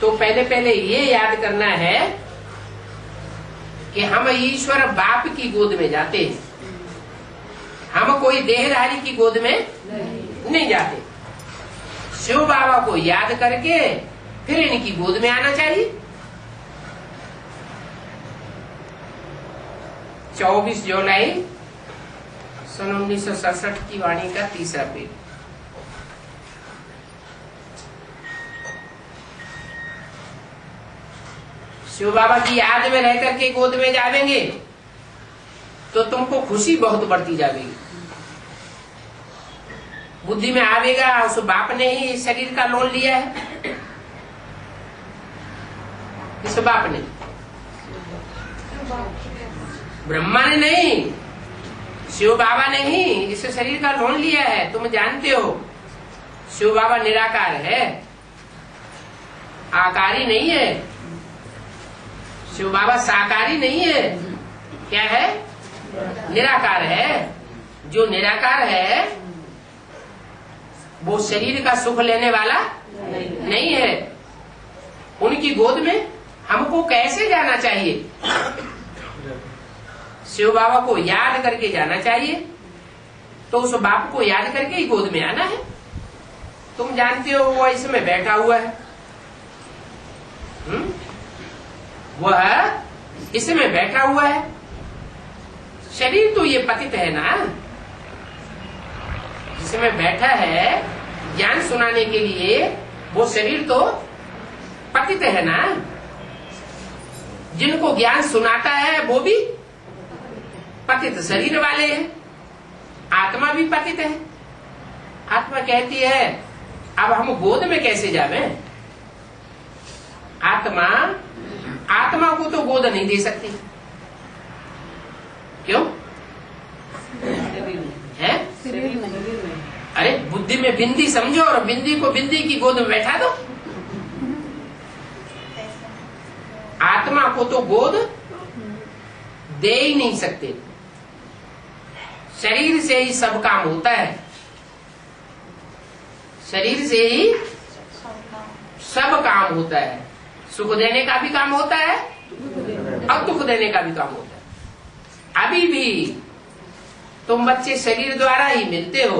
तो पहले पहले ये याद करना है कि हम ईश्वर बाप की गोद में जाते हैं, हम कोई देहधारी की गोद में नहीं जाते। शिव बाबा को याद करके फिर इनकी गोद में आना चाहिए। 24 जुलाई सन 1967 की वाणी का 3रा पेज। शिव बाबा की याद में रह करके गोद में जावेंगे तो तुमको खुशी बहुत बढ़ती जाएगी। बुद्धि में आवेगा उस बाप ने ही शरीर का लोन लिया है, इस बाप ने, ब्रह्मा ने नहीं, शिव बाबा ने ही इस शरीर का लोन लिया है। तुम जानते हो शिव बाबा निराकार है, आकारी नहीं है। शिव बाबा साकारी नहीं है, क्या है? निराकार है। जो निराकार है वो शरीर का सुख लेने वाला नहीं है। उनकी गोद में हमको कैसे जाना चाहिए? शिव बाबा को याद करके जाना चाहिए। तो उस बाप को याद करके ही गोद में आना है। तुम जानते हो वो इसमें बैठा हुआ है, वह इसमें बैठा हुआ है। शरीर तो ये पतित है ना, जिसमें बैठा है ज्ञान सुनाने के लिए, वो शरीर तो पतित है ना। जिनको ज्ञान सुनाता है वो भी पतित शरीर वाले हैं। आत्मा भी पतित है। आत्मा कहती है अब हम गोद में कैसे जावे? आत्मा को तो गोद नहीं दे सकती। क्यों है? अरे बुद्धि में बिंदी समझो और बिंदी को बिंदी की गोद में बैठा दो। आत्मा को तो गोद दे ही नहीं सकते। शरीर से ही सब काम होता है, शरीर से ही सब काम होता है। सुख देने का भी काम होता है और दुख देने का भी काम होता है। अभी भी तुम बच्चे शरीर द्वारा ही मिलते हो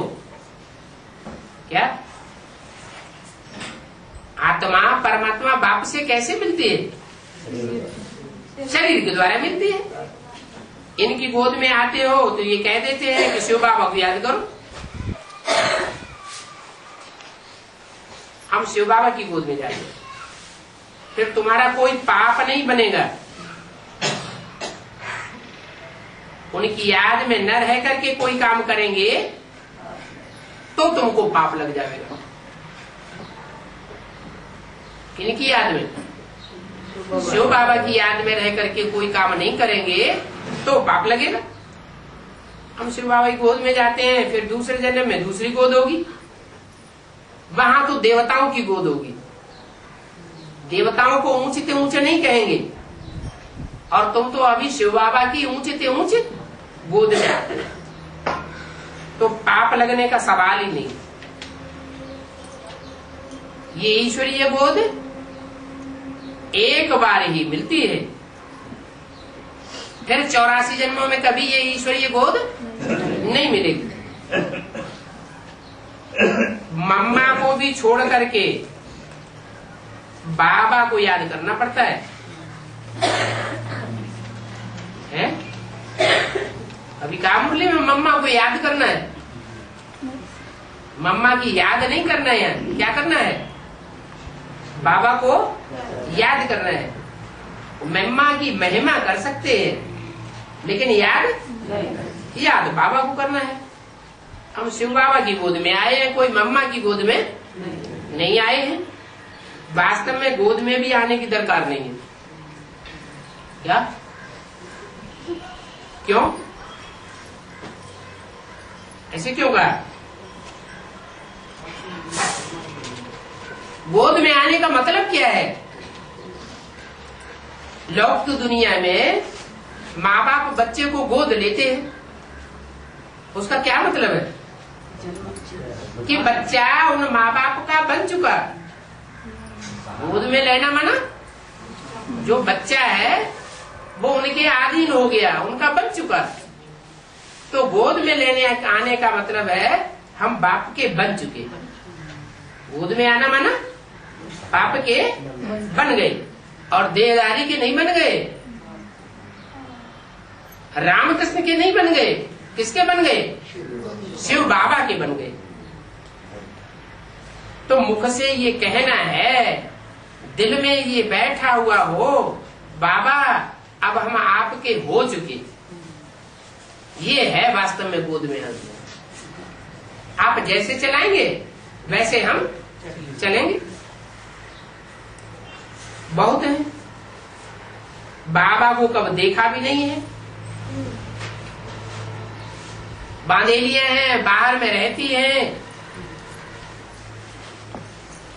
क्या? आत्मा परमात्मा बाप से कैसे मिलती है? शरीर के द्वारा मिलती है। इनकी गोद में आते हो तो ये कह देते हैं कि शिव बाबा को याद करो। हम शिव बाबा की गोद में जाएंगे, फिर तुम्हारा कोई पाप नहीं बनेगा। उनकी याद में न रह करके कोई काम करेंगे तो तुमको पाप लग जाएगा। इनकी याद में, शिव बाबा की याद में रह करके कोई काम नहीं करेंगे तो पाप लगेगा। हम शिव बाबा की गोद में जाते हैं, फिर दूसरे जन्म में दूसरी गोद होगी, वहां तो देवताओं की गोद होगी। देवताओं को ऊंचे ते ऊंचे नहीं कहेंगे, और तुम तो अभी शिव बाबा की ऊंचे ते ऊंचे गोद में आते हैं, तो पाप लगने का सवाल ही नहीं। ये ईश्वरीय गोद एक बार ही मिलती है, फिर 84 जन्मों में कभी ये ईश्वरीय गोद नहीं मिलेगी। मम्मा को भी छोड़ करके बाबा को याद करना पड़ता है, हैं? अभी काम मुरली में मम्मा को याद करना है, मम्मा की याद नहीं करना है। क्या करना है? बाबा को याद करना है। मम्मा की महिमा कर सकते हैं लेकिन याद बाबा को करना है। हम शिव बाबा की गोद में आए हैं, कोई मम्मा की गोद में नहीं आए हैं। वास्तव में गोद में भी आने की दरकार नहीं है। क्या? क्यों? ऐसे क्यों कहा? गोद में आने का मतलब क्या है? लौकिक दुनिया में माँ बाप बच्चे को गोद लेते हैं, उसका क्या मतलब है? कि बच्चा उन माँ बाप का बन चुका। गोद में लेना माना जो बच्चा है वो उनके अधीन हो गया, उनका बन चुका। तो गोद में लेने आने का मतलब है हम बाप के बन चुके। गोद में आना माना बाप के बन गए, और देहधारी के नहीं बन गए, रामकृष्ण के नहीं बन गए। किसके बन गए? शिव बाबा के बन गए। तो मुख से ये कहना है, दिल में ये बैठा हुआ हो, बाबा अब हम आपके हो चुके। ये है वास्तव में गोद में आना। आप जैसे चलाएंगे वैसे हम चलेंगे। बहुत है, बाबा को कब देखा भी नहीं है, बांधेलियां हैं, बाहर में रहती हैं,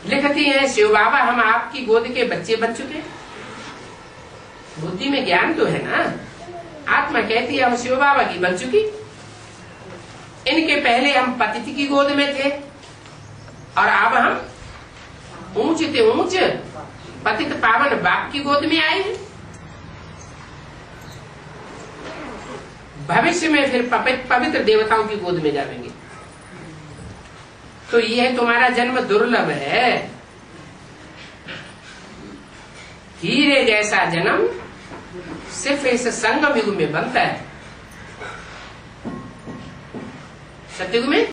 लिखती हैं शिव बाबा हम आपकी गोद के बच्चे बन चुके। बुद्धि में ज्ञान तो है ना। आत्मा कहती है हम शिव बाबा की बन चुकी। इनके पहले हम पतित की गोद में थे, और अब हम ऊंच ते ऊंच पतित पावन बाप की गोद में आए हैं। भविष्य में फिर पवित्र देवताओं की गोद में जाएंगे। तो यह तुम्हारा जन्म दुर्लभ है। हीरे जैसा जन्म सिर्फ इस संगम युग में बनता है। सतयुग में